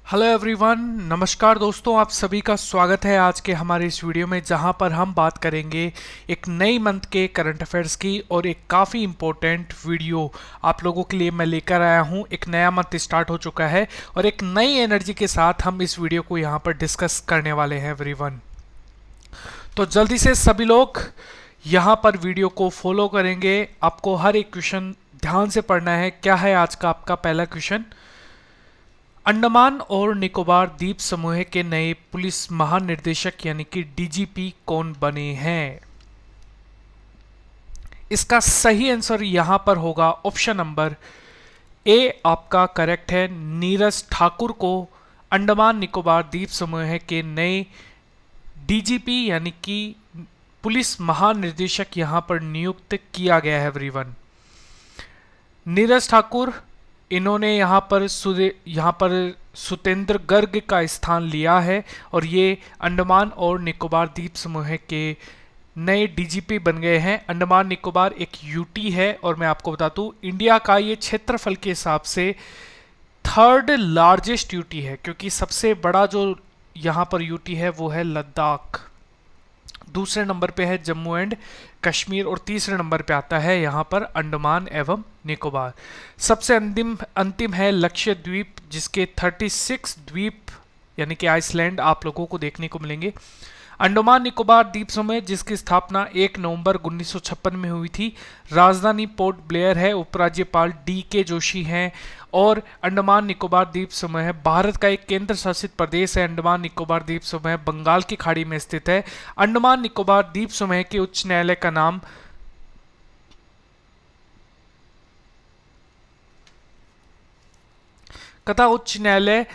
Hello everyone, नमस्कार दोस्तों। आप सभी का स्वागत है आज के हमारे इस वीडियो में, जहां पर हम बात करेंगे एक नई मंथ के करंट अफेयर्स की। और एक काफ़ी इम्पोर्टेंट वीडियो आप लोगों के लिए मैं लेकर आया हूं। एक नया मंथ स्टार्ट हो चुका है और एक नई एनर्जी के साथ हम इस वीडियो को यहां पर डिस्कस करने वाले हैं एवरीवन। तो जल्दी से सभी लोग यहाँ पर वीडियो को फॉलो करेंगे। आपको हर एक क्वेश्चन ध्यान से पढ़ना है। क्या है आज का आपका पहला क्वेश्चन? अंडमान और निकोबार द्वीप समूह के नए पुलिस महानिर्देशक यानी कि डीजीपी कौन बने हैं? इसका सही आंसर यहां पर होगा ऑप्शन नंबर ए आपका करेक्ट है। नीरज ठाकुर को अंडमान निकोबार द्वीप समूह के नए डीजीपी यानी कि पुलिस महानिर्देशक यहां पर नियुक्त किया गया है एवरीवन। नीरज ठाकुर इन्होंने यहाँ पर सुतेंद्र गर्ग का स्थान लिया है और ये अंडमान और निकोबार द्वीप समूह के नए डीजीपी बन गए हैं। अंडमान निकोबार एक यूटी है और मैं आपको बता दूं इंडिया का ये क्षेत्रफल के हिसाब से थर्ड लार्जेस्ट यूटी है, क्योंकि सबसे बड़ा जो यहाँ पर यूटी है वो है लद्दाख। दूसरे नंबर पे है जम्मू एंड कश्मीर और तीसरे नंबर पे आता है यहाँ पर अंडमान एवं निकोबार। सबसे अंतिम है लक्षद्वीप, जिसके 36 द्वीप यानी कि आइसलैंड आप लोगों को देखने को मिलेंगे। अंडमान निकोबार द्वीप समूह जिसकी स्थापना 1 नवंबर 1956 में हुई थी। राजधानी पोर्ट ब्लेयर है। उपराज्यपाल DK जोशी हैं। और अंडमान निकोबार द्वीप समूह भारत का एक केंद्र शासित प्रदेश है। अंडमान निकोबार द्वीप समूह बंगाल की खाड़ी में स्थित है। अंडमान निकोबार द्वीप समूह के उच्च न्यायालय का नाम कथा उच्च न्यायालय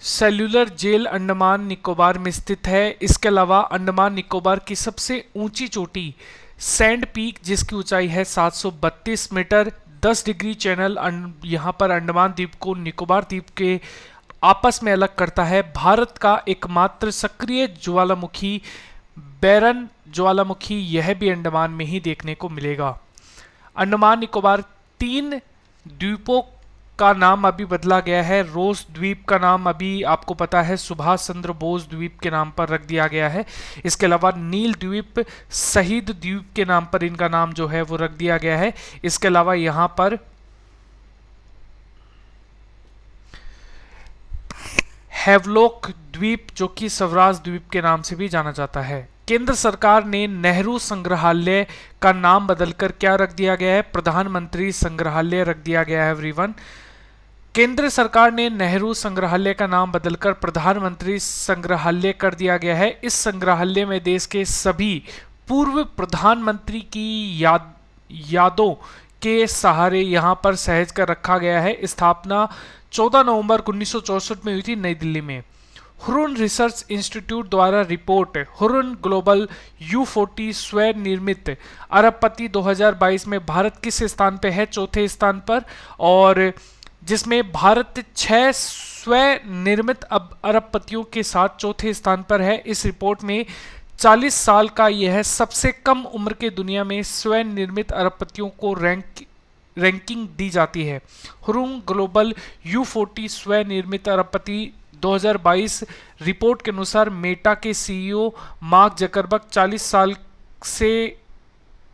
सेल्यूलर जेल अंडमान निकोबार में स्थित है। इसके अलावा अंडमान निकोबार की सबसे ऊंची चोटी सैंड पीक, जिसकी ऊंचाई है 732 मीटर, 10 डिग्री चैनल यहां पर अंडमान द्वीप को निकोबार द्वीप के आपस में अलग करता है। भारत का एकमात्र सक्रिय ज्वालामुखी बैरन ज्वालामुखी यह भी अंडमान में ही देखने को मिलेगा। अंडमान निकोबार 3 द्वीपों का नाम अभी बदला गया है। रोस द्वीप का नाम अभी आपको पता है सुभाष चंद्र बोस द्वीप के नाम पर रख दिया गया है। इसके अलावा नील द्वीप शहीद द्वीप के नाम पर इनका नाम जो है वो रख दिया गया है। इसके अलावा यहां पर हैवलॉक द्वीप जो कि स्वराज द्वीप के नाम से भी जाना जाता है। केंद्र सरकार ने नेहरू संग्रहालय का नाम बदलकर क्या रख दिया गया है? प्रधानमंत्री संग्रहालय रख दिया गया है एवरीवन। केंद्र सरकार ने नेहरू संग्रहालय का नाम बदलकर प्रधानमंत्री संग्रहालय कर दिया गया है। इस संग्रहालय में देश के सभी पूर्व प्रधानमंत्री की यादों के सहारे यहां पर सहेज कर रखा गया है। स्थापना 14 नवंबर 1964 में हुई थी नई दिल्ली में। हुरुन रिसर्च इंस्टीट्यूट द्वारा रिपोर्ट हुरुन ग्लोबल U40 स्वयं निर्मित अरबपति 2022 में भारत किस स्थान पे है? चौथे स्थान पर। और जिसमें भारत 6 स्वयं निर्मित अरबपतियों के साथ चौथे स्थान पर है। इस रिपोर्ट में 40 साल का यह सबसे कम उम्र के दुनिया में स्वयं निर्मित अरबपतियों को रैंकिंग दी जाती है। हुरुन ग्लोबल U40 स्वयं निर्मित अरबपति 2022 रिपोर्ट के अनुसार मेटा के CEO मार्क जकरबर्ग 40 साल से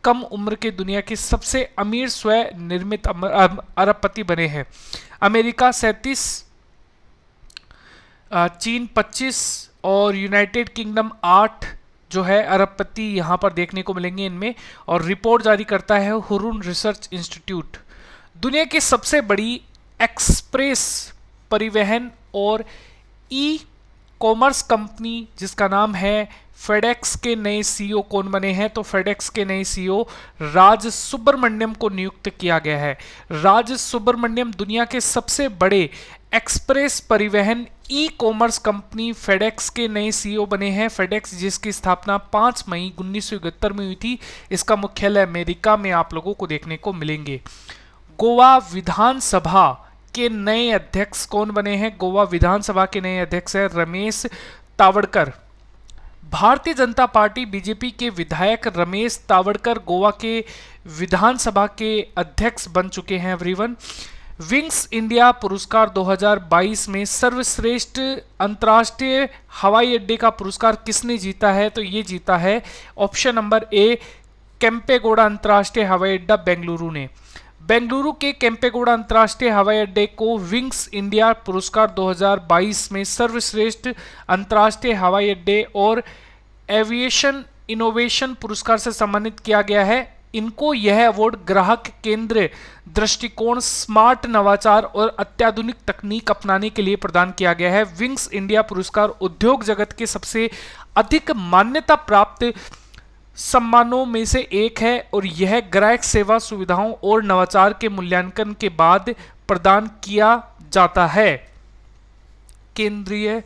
कम उम्र के दुनिया के सबसे अमीर स्वयं निर्मित अरबपति बने हैं। अमेरिका 37, चीन 25 और यूनाइटेड किंगडम 8 जो है अरबपति यहां पर देखने को मिलेंगे इनमें। और रिपोर्ट जारी करता है हुरुन रिसर्च इंस्टीट्यूट। दुनिया की सबसे बड़ी एक्सप्रेस परिवहन और ई कॉमर्स कंपनी जिसका नाम है फेडेक्स के नए CEO कौन बने हैं? तो फेडेक्स के नए CEO राज सुब्रमण्यम को नियुक्त किया गया है। राज सुब्रमण्यम दुनिया के सबसे बड़े एक्सप्रेस परिवहन ई कॉमर्स कंपनी फेडेक्स के नए CEO बने हैं। फेडेक्स जिसकी स्थापना 5 मई 1971 में हुई थी। इसका मुख्यालय अमेरिका में आप लोगों को देखने को मिलेंगे। गोवा विधानसभा के नए अध्यक्ष कौन बने हैं? गोवा विधानसभा के नए अध्यक्ष है रमेश तावड़कर। भारतीय जनता पार्टी BJP के विधायक रमेश तावड़कर गोवा के विधानसभा के अध्यक्ष बन चुके हैं एवरीवन। विंग्स इंडिया पुरस्कार 2022 में सर्वश्रेष्ठ अंतर्राष्ट्रीय हवाई अड्डे का पुरस्कार किसने जीता है? तो ये जीता है ऑप्शन नंबर ए, केम्पेगौड़ा अंतर्राष्ट्रीय हवाई अड्डा बेंगलुरु ने। बेंगलुरु के केम्पेगौड़ा अंतर्राष्ट्रीय हवाई अड्डे को विंग्स इंडिया पुरस्कार 2022 में सर्वश्रेष्ठ अंतर्राष्ट्रीय हवाई अड्डे और एविएशन इनोवेशन पुरस्कार से सम्मानित किया गया है। इनको यह अवार्ड ग्राहक केंद्र दृष्टिकोण, स्मार्ट नवाचार और अत्याधुनिक तकनीक अपनाने के लिए प्रदान किया गया है। विंग्स इंडिया पुरस्कार उद्योग जगत के सबसे अधिक मान्यता प्राप्त सम्मानों में से एक है और यह ग्राहक सेवा सुविधाओं और नवाचार के मूल्यांकन के बाद प्रदान किया जाता है। केंद्रीय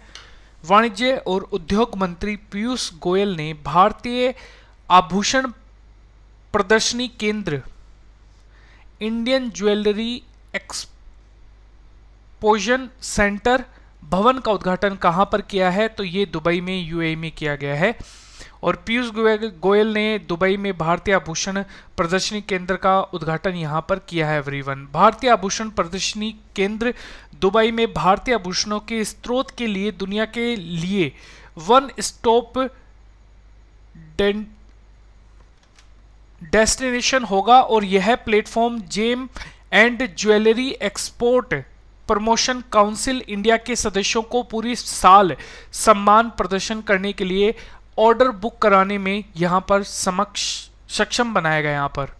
वाणिज्य और उद्योग मंत्री पीयूष गोयल ने भारतीय आभूषण प्रदर्शनी केंद्र इंडियन ज्वेलरी एक्सपोजन सेंटर भवन का उद्घाटन कहां पर किया है? तो ये दुबई में, यूएई में किया गया है। और पीयूष गोयल ने दुबई में भारतीय आभूषण प्रदर्शनी केंद्र का उद्घाटन यहां पर किया है। एवरीवन, भारतीय आभूषण प्रदर्शनी केंद्र दुबई में भारतीय आभूषणों के स्रोत के लिए दुनिया के लिए वन स्टॉप डेस्टिनेशन होगा और यह platform gem and jewellery export promotion council India के सदस्यों को पूरी साल सम्मान प्रदर्शन करने के लिए ऑर्डर बुक कराने में यहां पर सक्षम बनाया गया। यहां पर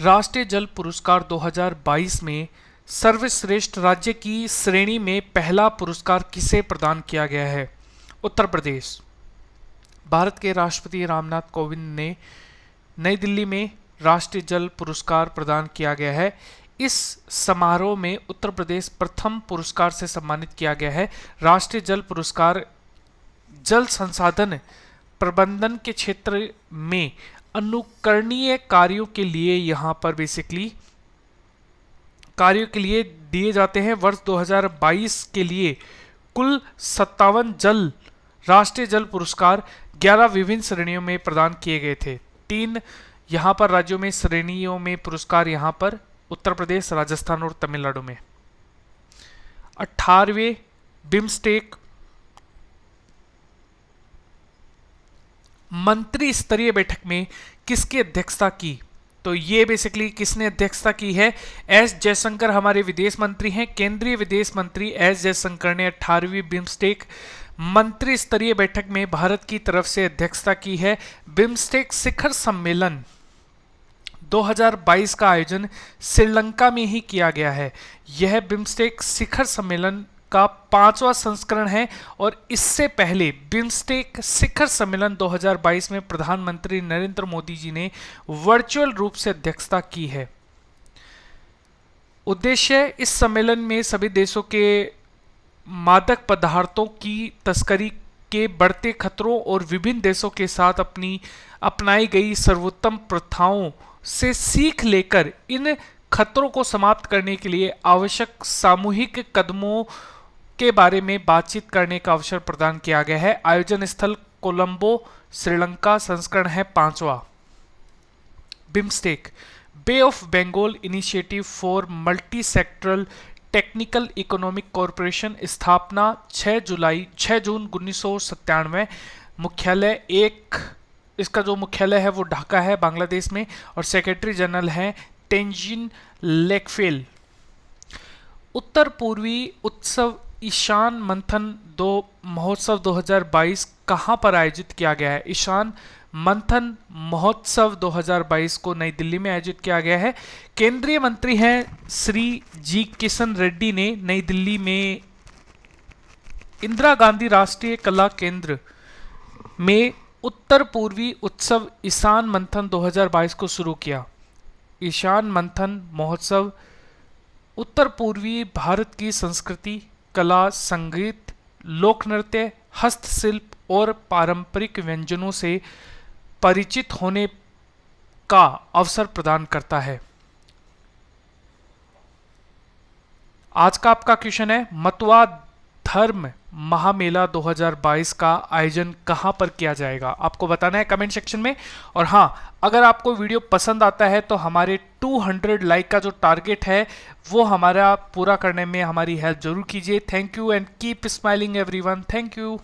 राष्ट्रीय जल पुरस्कार 2022 में सर्वश्रेष्ठ राज्य की श्रेणी में पहला पुरस्कार किसे प्रदान किया गया है? उत्तर प्रदेश। भारत के राष्ट्रपति रामनाथ कोविंद ने नई दिल्ली में राष्ट्रीय जल पुरस्कार प्रदान किया गया है। इस समारोह में उत्तर प्रदेश प्रथम पुरस्कार से सम्मानित किया गया है। राष्ट्रीय जल पुरस्कार जल संसाधन प्रबंधन के क्षेत्र में अनुकरणीय कार्यों के लिए यहां पर बेसिकली कार्यों के लिए दिए जाते हैं। वर्ष 2022 के लिए कुल 57 राष्ट्रीय जल पुरस्कार 11 विभिन्न श्रेणियों में प्रदान किए गए थे। 3 यहां पर राज्यों में श्रेणियों में पुरस्कार यहां पर उत्तर प्रदेश, राजस्थान और तमिलनाडु में। 18वें बिम्स्टेक मंत्री स्तरीय बैठक में किसकी अध्यक्षता की? तो ये बेसिकली किसने अध्यक्षता की है? एस जयशंकर हमारे विदेश मंत्री हैं। केंद्रीय विदेश मंत्री एस जयशंकर ने 18वीं बिम्स्टेक मंत्री स्तरीय बैठक में भारत की तरफ से अध्यक्षता की है। बिम्स्टेक शिखर सम्मेलन 2022 का आयोजन श्रीलंका में ही किया गया है। यह बिम्स्टेक शिखर सम्मेलन का 5वां संस्करण है और इससे पहले बिम्स्टेक शिखर सम्मेलन 2022 में प्रधानमंत्री नरेंद्र मोदी जी ने वर्चुअल रूप से अध्यक्षता की है। उद्देश्य इस सम्मेलन में सभी देशों के मादक पदार्थों की तस्करी के बढ़ते खतरों और विभिन्न देशों के साथ अपनाई गई सर्वोत्तम प्रथाओं से सीख लेकर इन खतरों को समाप्त करने के लिए आवश्यक सामूहिक कदमों के बारे में बातचीत करने का अवसर प्रदान किया गया है। आयोजन स्थल कोलंबो, श्रीलंका। संस्करण है 5वां। BIMSTEC bay of Bengal initiative for multi sectoral technical economic corporation, स्थापना 6 जून 1997। मुख्यालय इसका जो मुख्यालय है वो ढाका है, बांग्लादेश में, और सेक्रेटरी जनरल है तेंजिन लेकफेल। उत्तर पूर्वी उत्सव ईशान मंथन महोत्सव 2022 कहां पर आयोजित किया गया है? ईशान मंथन महोत्सव 2022 को नई दिल्ली में आयोजित किया गया है। केंद्रीय मंत्री हैं श्री जी किशन रेड्डी ने नई दिल्ली में इंदिरा गांधी राष्ट्रीय कला केंद्र में उत्तर पूर्वी उत्सव ईशान मंथन 2022 को शुरू किया। ईशान मंथन महोत्सव उत्तर पूर्वी भारत की संस्कृति, कला, संगीत, लोक नृत्य, हस्तशिल्प और पारंपरिक व्यंजनों से परिचित होने का अवसर प्रदान करता है। आज का आपका क्वेश्चन है, मतुआ धर्म महामेला 2022 का आयोजन कहां पर किया जाएगा, आपको बताना है कमेंट सेक्शन में। और हाँ, अगर आपको वीडियो पसंद आता है तो हमारे 200 लाइक का जो टारगेट है वो हमारा पूरा करने में हमारी हेल्प जरूर कीजिए। Thank you and keep smiling everyone. Thank you.